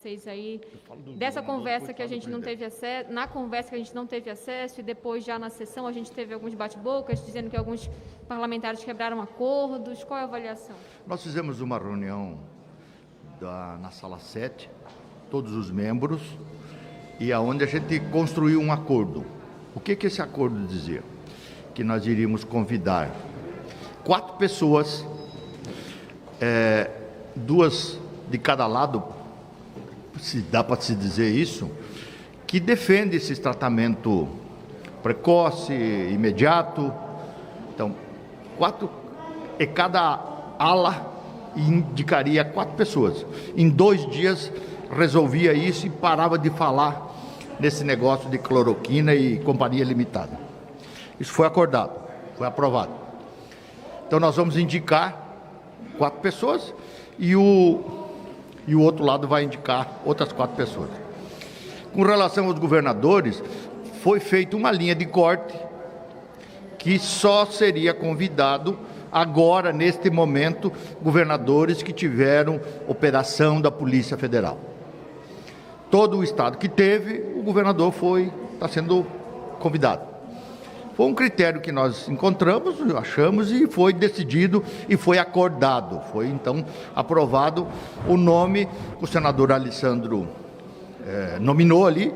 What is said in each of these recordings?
vocês aí, dessa conversa que a gente não teve acesso, na conversa que a gente não teve acesso, e depois já na sessão a gente teve alguns bate-bocas dizendo que alguns parlamentares quebraram acordos. Qual é a avaliação? Nós fizemos uma reunião na sala 7, todos os membros, e aonde a gente construiu um acordo. O que esse acordo dizia? Que nós iríamos convidar 4 pessoas, 2 de cada lado, se dá para se dizer isso, que defende esse tratamento precoce, imediato. Então, 4, e cada ala indicaria 4 pessoas. Em 2 dias resolvia isso e parava de falar nesse negócio de cloroquina e companhia limitada. Isso foi acordado, foi aprovado. Então nós vamos indicar 4 pessoas e o outro lado vai indicar outras 4 pessoas. Com relação aos governadores, foi feita uma linha de corte que só seria convidado agora, neste momento, governadores que tiveram operação da Polícia Federal. Todo o estado que teve, o governador está sendo convidado. Foi um critério que nós encontramos, achamos, e foi decidido e foi acordado. Foi, então, aprovado o nome que o senador Alessandro nominou ali,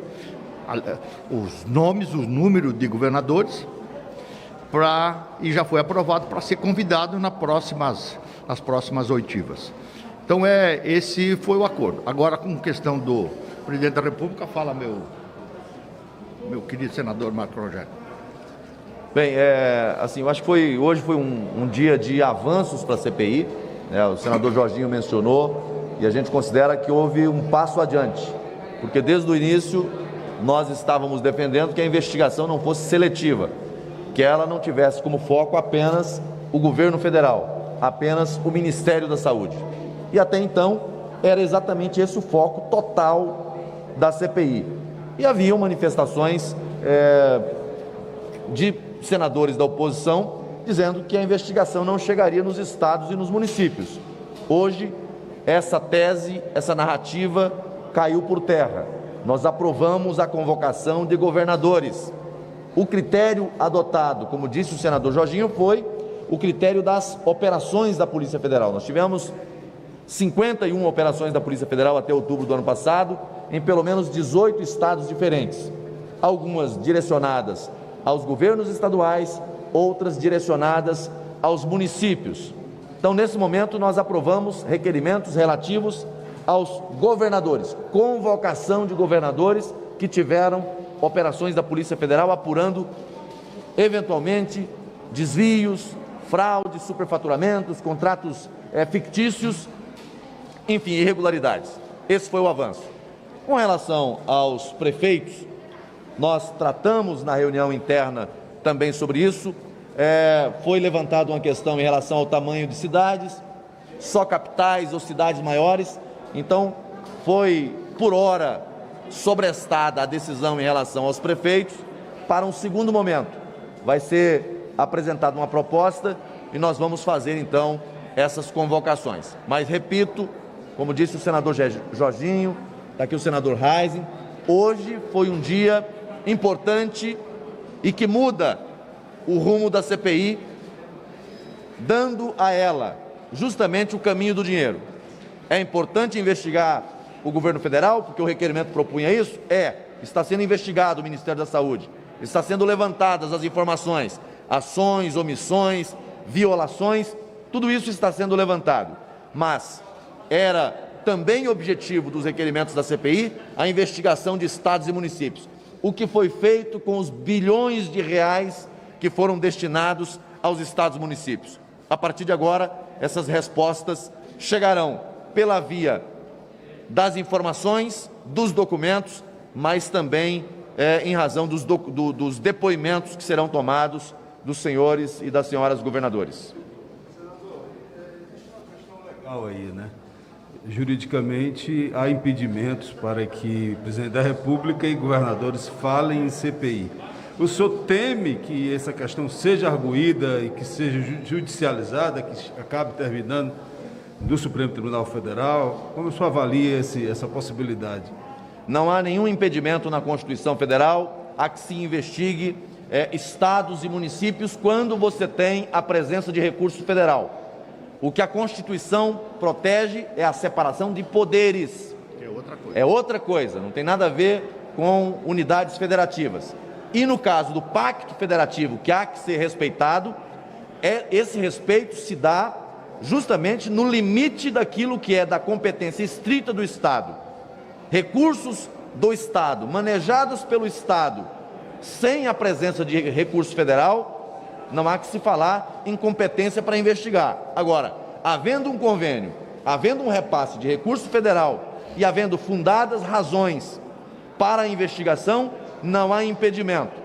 os nomes, os números de governadores, e já foi aprovado para ser convidado nas próximas oitivas. Então, esse foi o acordo. Agora, com questão do presidente da República, fala meu querido senador Marco Rogério. Bem, assim, eu acho que hoje foi um dia de avanços para a CPI, né? O senador Jorginho mencionou, e a gente considera que houve um passo adiante, porque desde o início nós estávamos defendendo que a investigação não fosse seletiva, que ela não tivesse como foco apenas o governo federal, apenas o Ministério da Saúde. E até então era exatamente esse o foco total da CPI. E haviam manifestações de senadores da oposição dizendo que a investigação não chegaria nos estados e nos municípios. Hoje, essa tese, essa narrativa caiu por terra. Nós aprovamos a convocação de governadores. O critério adotado, como disse o senador Jorginho, foi o critério das operações da Polícia Federal. Nós tivemos 51 operações da Polícia Federal até outubro do ano passado, em pelo menos 18 estados diferentes. Algumas direcionadas aos governos estaduais, outras direcionadas aos municípios. Então, nesse momento, nós aprovamos requerimentos relativos aos governadores, convocação de governadores que tiveram operações da Polícia Federal apurando, eventualmente, desvios, fraudes, superfaturamentos, contratos fictícios, enfim, irregularidades. Esse foi o avanço. Com relação aos prefeitos, nós tratamos na reunião interna também sobre isso. Foi levantada uma questão em relação ao tamanho de cidades, só capitais ou cidades maiores. Então, foi, por hora, sobrestada a decisão em relação aos prefeitos. Para um segundo momento, vai ser apresentada uma proposta e nós vamos fazer, então, essas convocações. Mas, repito, como disse o senador Jorginho, está aqui o senador Reisen, hoje foi um dia importante e que muda o rumo da CPI, dando a ela justamente o caminho do dinheiro. É importante investigar o governo federal, porque o requerimento propunha isso? Está sendo investigado o Ministério da Saúde, está sendo levantadas as informações, ações, omissões, violações, tudo isso está sendo levantado. Mas era também objetivo dos requerimentos da CPI a investigação de estados e municípios. O que foi feito com os bilhões de reais que foram destinados aos estados e municípios. A partir de agora, essas respostas chegarão pela via das informações, dos documentos, mas também em razão dos depoimentos que serão tomados dos senhores e das senhoras governadores. Legal aí, né? Juridicamente, há impedimentos para que o presidente da República e governadores falem em CPI. O senhor teme que essa questão seja arguída e que seja judicializada, que acabe terminando do Supremo Tribunal Federal? Como o senhor avalia essa possibilidade? Não há nenhum impedimento na Constituição Federal a que se investigue estados e municípios quando você tem a presença de recurso federal. O que a Constituição protege é a separação de poderes. Que é outra coisa. É outra coisa, não tem nada a ver com unidades federativas. E no caso do pacto federativo, que há que ser respeitado, esse respeito se dá justamente no limite daquilo que é da competência estrita do Estado. Recursos do Estado, manejados pelo Estado, sem a presença de recurso federal, não há que se falar em competência para investigar. Agora, havendo um convênio, havendo um repasse de recurso federal e havendo fundadas razões para a investigação, não há impedimento.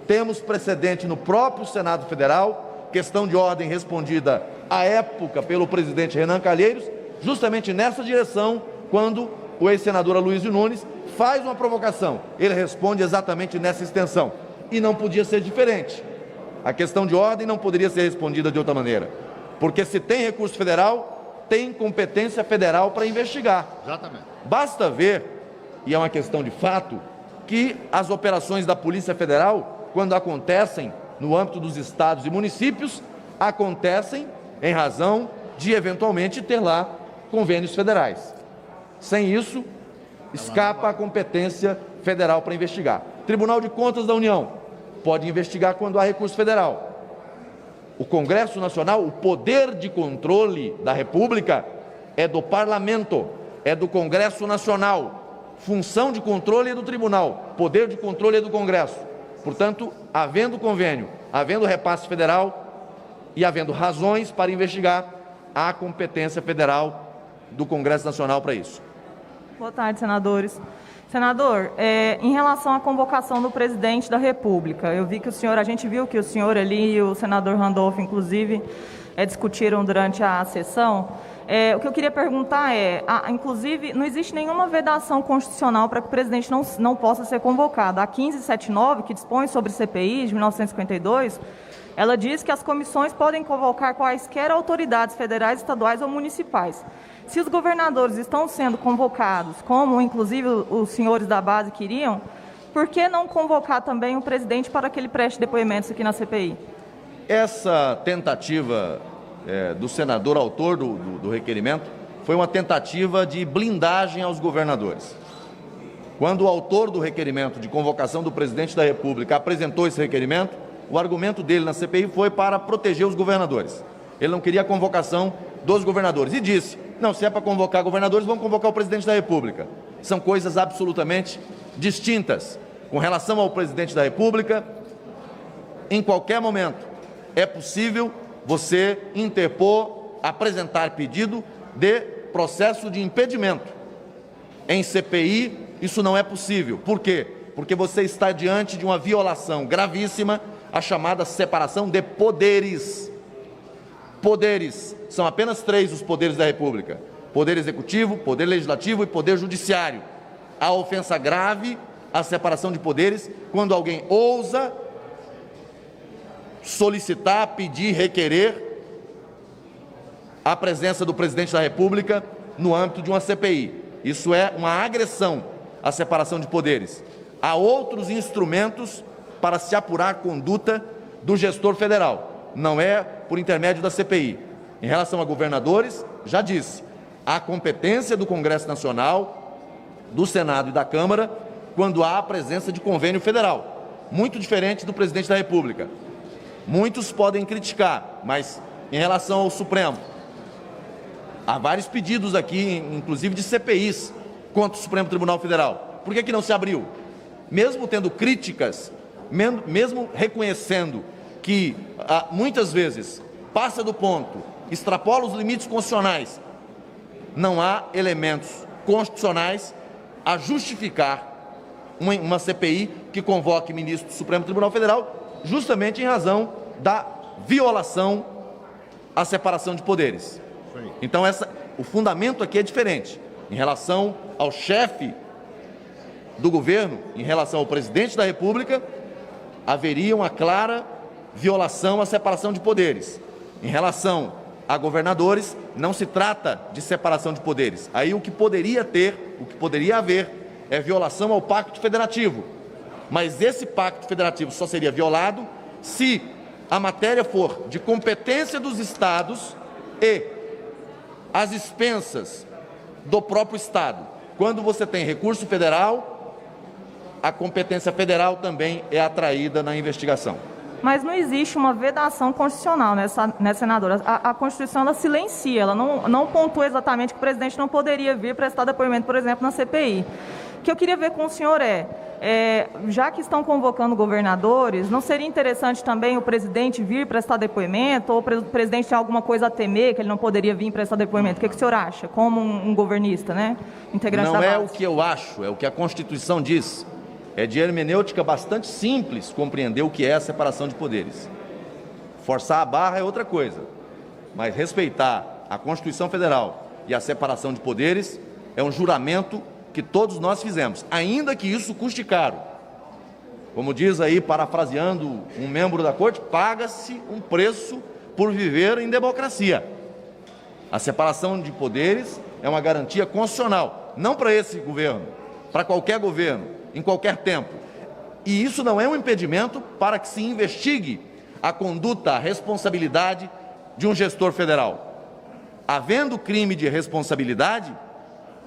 Temos precedente no próprio Senado Federal, questão de ordem respondida à época pelo presidente Renan Calheiros, justamente nessa direção, quando o ex-senador Aloysio Nunes faz uma provocação. Ele responde exatamente nessa extensão. E não podia ser diferente. A questão de ordem não poderia ser respondida de outra maneira. Porque se tem recurso federal, tem competência federal para investigar. Exatamente. Basta ver, e é uma questão de fato, que as operações da Polícia Federal, quando acontecem no âmbito dos estados e municípios, acontecem em razão de, eventualmente, ter lá convênios federais. Sem isso, escapa a competência federal para investigar. Tribunal de Contas da União pode investigar quando há recurso federal. O Congresso Nacional, o poder de controle da República é do Parlamento, é do Congresso Nacional. Função de controle é do Tribunal, poder de controle é do Congresso. Portanto, havendo convênio, havendo repasse federal e havendo razões para investigar, há competência federal do Congresso Nacional para isso. Boa tarde, senadores. Senador, em relação à convocação do presidente da República, a gente viu que o senhor ali e o senador Randolph, inclusive, discutiram durante a sessão. O que eu queria perguntar inclusive, não existe nenhuma vedação constitucional para que o presidente não possa ser convocado. A 1579, que dispõe sobre CPI de 1952, ela diz que as comissões podem convocar quaisquer autoridades federais, estaduais ou municipais. Se os governadores estão sendo convocados, como inclusive os senhores da base queriam, por que não convocar também o presidente para que ele preste depoimentos aqui na CPI? Essa tentativa do senador autor do requerimento foi uma tentativa de blindagem aos governadores. Quando o autor do requerimento de convocação do presidente da República apresentou esse requerimento, o argumento dele na CPI foi para proteger os governadores. Ele não queria a convocação dos governadores e disse: não, se é para convocar governadores, vamos convocar o presidente da República. São coisas absolutamente distintas. Com relação ao presidente da República, em qualquer momento é possível você interpor, apresentar pedido de processo de impedimento. Em CPI, isso não é possível. Por quê? Porque você está diante de uma violação gravíssima, a chamada separação de poderes. Poderes. São apenas 3 os poderes da República: Poder Executivo, Poder Legislativo e Poder Judiciário. A ofensa grave, a separação de poderes, quando alguém ousa solicitar, pedir, requerer a presença do presidente da República no âmbito de uma CPI. Isso é uma agressão à separação de poderes. Há outros instrumentos para se apurar a conduta do gestor federal, não é por intermédio da CPI. Em relação a governadores, já disse, há competência do Congresso Nacional, do Senado e da Câmara, quando há a presença de convênio federal, muito diferente do presidente da República. Muitos podem criticar, mas em relação ao Supremo, há vários pedidos aqui, inclusive de CPIs, contra o Supremo Tribunal Federal. Por que não se abriu? Mesmo tendo críticas, mesmo reconhecendo que muitas vezes passa do ponto, extrapola os limites constitucionais, não há elementos constitucionais a justificar uma CPI que convoque ministro do Supremo Tribunal Federal, justamente em razão da violação à separação de poderes. Então, o fundamento aqui é diferente. Em relação ao chefe do governo, em relação ao presidente da República, haveria uma clara violação à separação de poderes. Em relação a governadores, não se trata de separação de poderes. Aí o que poderia haver é violação ao Pacto Federativo. Mas esse Pacto Federativo só seria violado se a matéria for de competência dos estados e às expensas do próprio estado. Quando você tem recurso federal, a competência federal também é atraída na investigação. Mas não existe uma vedação constitucional, né, senadora? A Constituição, ela silencia, ela não pontua exatamente que o presidente não poderia vir prestar depoimento, por exemplo, na CPI. O que eu queria ver com o senhor já que estão convocando governadores, não seria interessante também o presidente vir prestar depoimento, ou o presidente tem alguma coisa a temer, que ele não poderia vir prestar depoimento? O que o senhor acha, como um governista, né? Integrante da base? Não é o que eu acho, é o que a Constituição diz. É de hermenêutica bastante simples compreender o que é a separação de poderes. Forçar a barra é outra coisa, mas respeitar a Constituição Federal e a separação de poderes é um juramento que todos nós fizemos, ainda que isso custe caro. Como diz aí, parafraseando um membro da Corte, paga-se um preço por viver em democracia. A separação de poderes é uma garantia constitucional, não para esse governo, para qualquer governo, em qualquer tempo. E isso não é um impedimento para que se investigue a conduta, a responsabilidade de um gestor federal. Havendo crime de responsabilidade,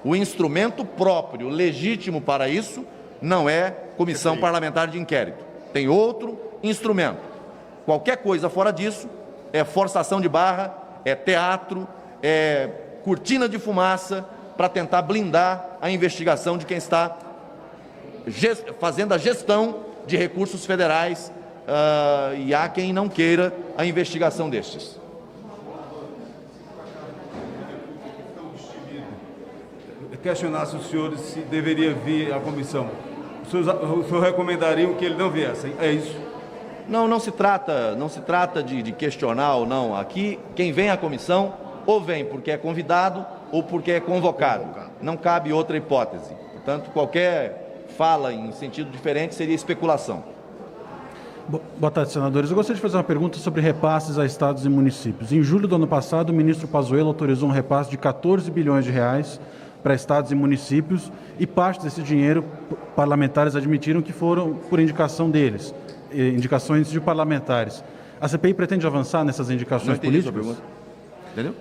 o instrumento próprio, legítimo para isso, não é comissão parlamentar de inquérito. Tem outro instrumento. Qualquer coisa fora disso é forçação de barra, é teatro, é cortina de fumaça para tentar blindar a investigação de quem está fazendo a gestão de recursos federais, e há quem não queira a investigação destes. Questionar se os senhores se deveria vir à comissão. Os senhores recomendariam que ele não viesse? É isso? Não se trata de questionar ou não. Aqui, quem vem à comissão, ou vem porque é convidado, ou porque é convocado. Não cabe outra hipótese. Portanto, qualquer fala em sentido diferente seria especulação. Boa tarde, senadores. Eu gostaria de fazer uma pergunta sobre repasses a estados e municípios. Em julho do ano passado, o ministro Pazuello autorizou um repasse de 14 bilhões de reais para estados e municípios, e parte desse dinheiro parlamentares admitiram que foram por indicação deles, indicações de parlamentares. A CPI pretende avançar nessas indicações políticas? Entendeu?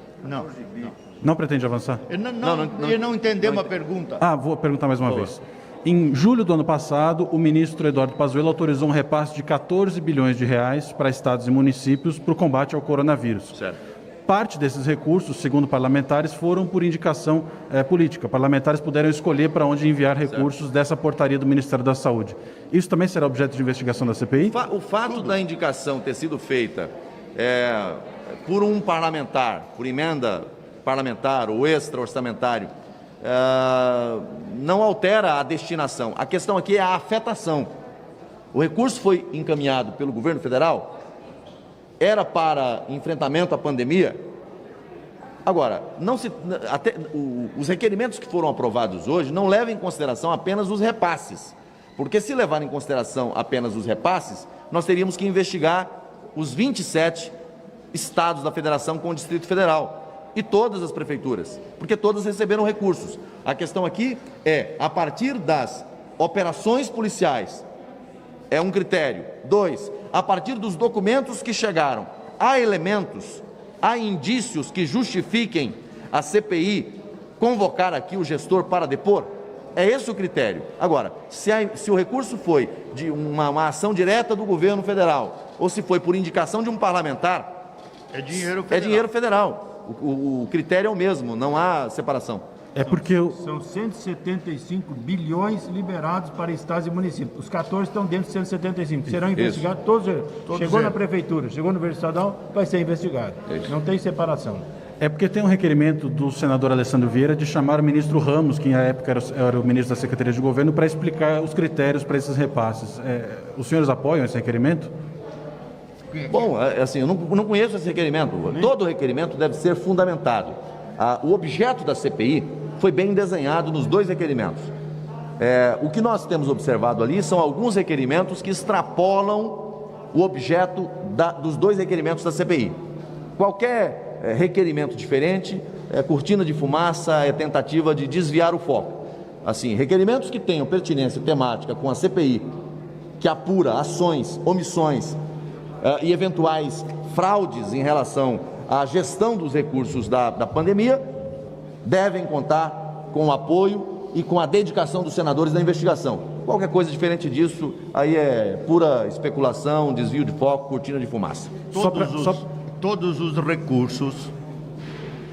Não pretende avançar? Ele não entendeu uma pergunta. Vou perguntar mais uma vez. Em julho do ano passado, o ministro Eduardo Pazuello autorizou um repasse de 14 bilhões de reais para estados e municípios para o combate ao coronavírus. Certo. Parte desses recursos, segundo parlamentares, foram por indicação política. Parlamentares puderam escolher para onde enviar recursos dessa portaria do Ministério da Saúde. Isso também será objeto de investigação da CPI? O fato da indicação ter sido feita por um parlamentar, por emenda parlamentar ou extra-orçamentário, não altera a destinação. A questão aqui é a afetação. O recurso foi encaminhado pelo governo federal, era para enfrentamento à pandemia. Agora, os requerimentos que foram aprovados hoje não levam em consideração apenas os repasses, porque se levar em consideração apenas os repasses, nós teríamos que investigar os 27 estados da federação com o Distrito Federal e todas as prefeituras, porque todas receberam recursos. A questão aqui é, a partir das operações policiais, é um critério. 2, a partir dos documentos que chegaram, há elementos, há indícios que justifiquem a CPI convocar aqui o gestor para depor? É esse o critério. Agora, se o recurso foi de uma ação direta do governo federal, ou se foi por indicação de um parlamentar, é dinheiro federal. É dinheiro federal. O critério é o mesmo, não há separação. É porque São 175 bilhões liberados para estados e municípios. Os 14 estão dentro de 175. Serão investigados todos. Chegou na prefeitura, chegou no governo estadual, vai ser investigado. Não tem separação. É porque tem um requerimento do senador Alessandro Vieira de chamar o ministro Ramos, que na época era o ministro da Secretaria de Governo, para explicar os critérios para esses repasses. Os senhores apoiam esse requerimento? Bom, assim, eu não conheço esse requerimento. Todo requerimento deve ser fundamentado. O objeto da CPI foi bem desenhado nos dois requerimentos. O que nós temos observado ali são alguns requerimentos que extrapolam o objeto dos dois requerimentos da CPI. Qualquer requerimento diferente, cortina de fumaça, é tentativa de desviar o foco. Assim, requerimentos que tenham pertinência temática com a CPI, que apura ações, omissões e eventuais fraudes em relação à gestão dos recursos da pandemia, devem contar com o apoio e com a dedicação dos senadores da investigação. Qualquer coisa diferente disso, aí é pura especulação, desvio de foco, cortina de fumaça. Todos os recursos,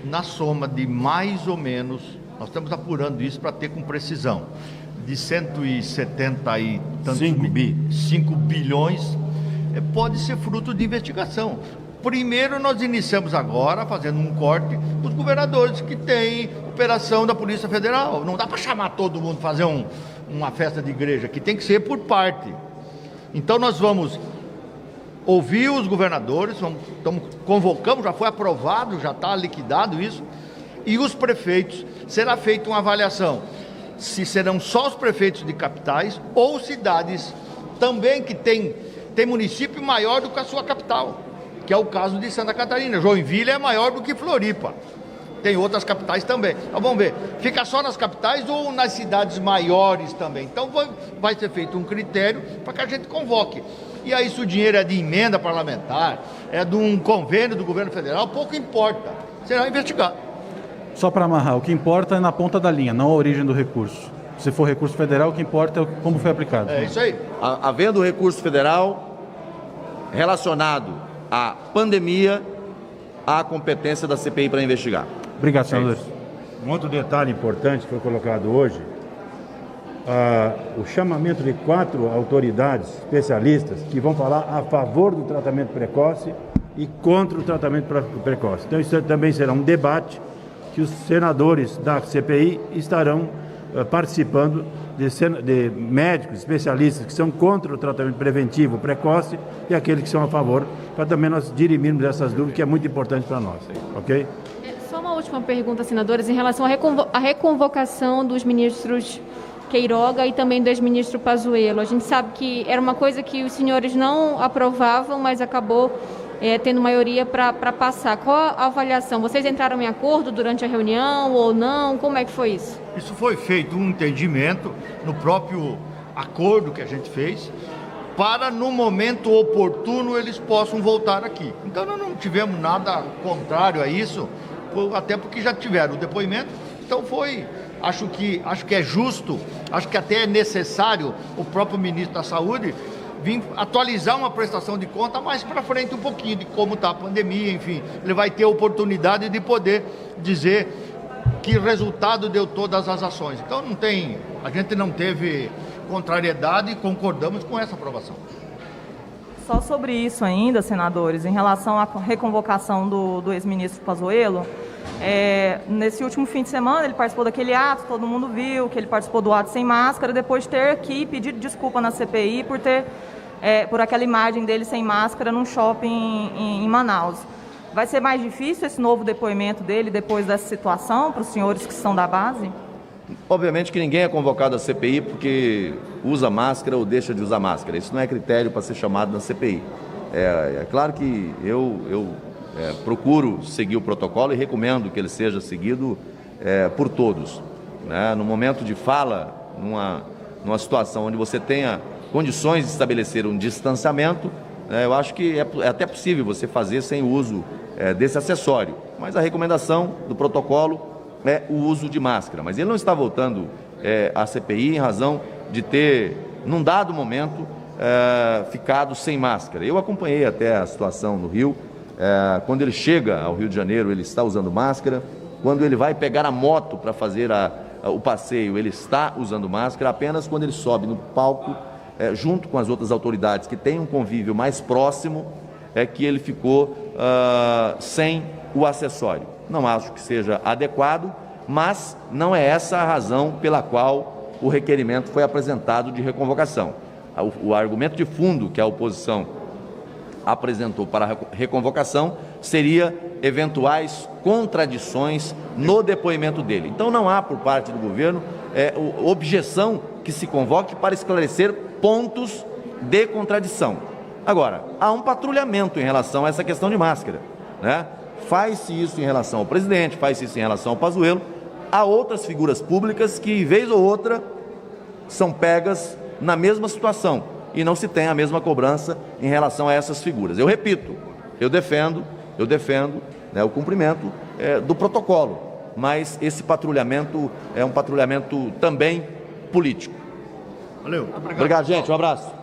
na soma de mais ou menos, nós estamos apurando isso para ter com precisão, de 170 e tantos 5 bilhões, pode ser fruto de investigação. Primeiro, nós iniciamos agora fazendo um corte dos governadores que têm operação da Polícia Federal. Não dá para chamar todo mundo, fazer uma festa de igreja, que tem que ser por parte. Então nós vamos ouvir os governadores, convocamos, já foi aprovado, já está liquidado isso, e os prefeitos, será feita uma avaliação, se serão só os prefeitos de capitais ou cidades também que tem município maior do que a sua capital, que é o caso de Santa Catarina. Joinville é maior do que Floripa. Tem outras capitais também. Então vamos ver, fica só nas capitais ou nas cidades maiores também? Então vai ser feito um critério para que a gente convoque. E aí, se o dinheiro é de emenda parlamentar, é de um convênio do governo federal, pouco importa, será investigado. Só para amarrar, o que importa é na ponta da linha, não a origem do recurso. Se for recurso federal, o que importa é como foi aplicado. É isso aí. Havendo recurso federal relacionado à pandemia, há competência da CPI para investigar. Obrigado, senadores. Um outro detalhe importante que foi colocado hoje, o chamamento de 4 autoridades especialistas que vão falar a favor do tratamento precoce e contra o tratamento precoce. Então isso também será um debate que os senadores da CPI estarão participando de médicos especialistas que são contra o tratamento preventivo precoce e aqueles que são a favor, para também nós dirimirmos essas dúvidas, que é muito importante para nós, ok? Só uma última pergunta, senadores, em relação à reconvocação dos ministros Queiroga e também do ex-ministro Pazuello. A gente sabe que era uma coisa que os senhores não aprovavam, mas acabou tendo maioria para passar. Qual a avaliação? Vocês entraram em acordo durante a reunião ou não? Como é que foi isso? Isso foi feito um entendimento no próprio acordo que a gente fez, para no momento oportuno eles possam voltar aqui. Então nós não tivemos nada contrário a isso, até porque já tiveram o depoimento. Então acho que é justo, acho que até é necessário o próprio ministro da Saúde vir atualizar uma prestação de conta mais para frente um pouquinho de como está a pandemia, enfim. Ele vai ter a oportunidade de poder dizer que resultado deu todas as ações. Então a gente não teve contrariedade e concordamos com essa aprovação. Só sobre isso ainda, senadores, em relação à reconvocação do ex-ministro Pazuello, nesse último fim de semana ele participou daquele ato, todo mundo viu que ele participou do ato sem máscara, depois de ter aqui pedido desculpa na CPI por aquela imagem dele sem máscara num shopping em Manaus. Vai ser mais difícil esse novo depoimento dele depois dessa situação para os senhores que são da base? Obviamente que ninguém é convocado à CPI porque usa máscara ou deixa de usar máscara. Isso não é critério para ser chamado na CPI. É claro que eu procuro seguir o protocolo e recomendo que ele seja seguido por todos, né? No momento de fala, numa situação onde você tenha condições de estabelecer um distanciamento, eu acho que é até possível você fazer sem o uso desse acessório. Mas a recomendação do protocolo é o uso de máscara. Mas ele não está voltando à CPI em razão de ter, num dado momento, ficado sem máscara. Eu acompanhei até a situação no Rio. Quando ele chega ao Rio de Janeiro, ele está usando máscara. Quando ele vai pegar a moto para fazer o passeio, ele está usando máscara. Apenas quando ele sobe no palco, junto com as outras autoridades que têm um convívio mais próximo, é que ele ficou sem o acessório. Não acho que seja adequado, mas não é essa a razão pela qual o requerimento foi apresentado de reconvocação. O argumento de fundo que a oposição apresentou para a reconvocação seria eventuais contradições no depoimento dele. Então não há por parte do governo objeção que se convoque para esclarecer pontos de contradição. Agora, há um patrulhamento em relação a essa questão de máscara, né? Faz-se isso em relação ao presidente, faz-se isso em relação ao Pazuello. Há outras figuras públicas que, vez ou outra, são pegas na mesma situação e não se tem a mesma cobrança em relação a essas figuras. Eu repito, eu defendo, né, o cumprimento do protocolo, mas esse patrulhamento é um patrulhamento também político. Valeu. Obrigado, gente. Um abraço.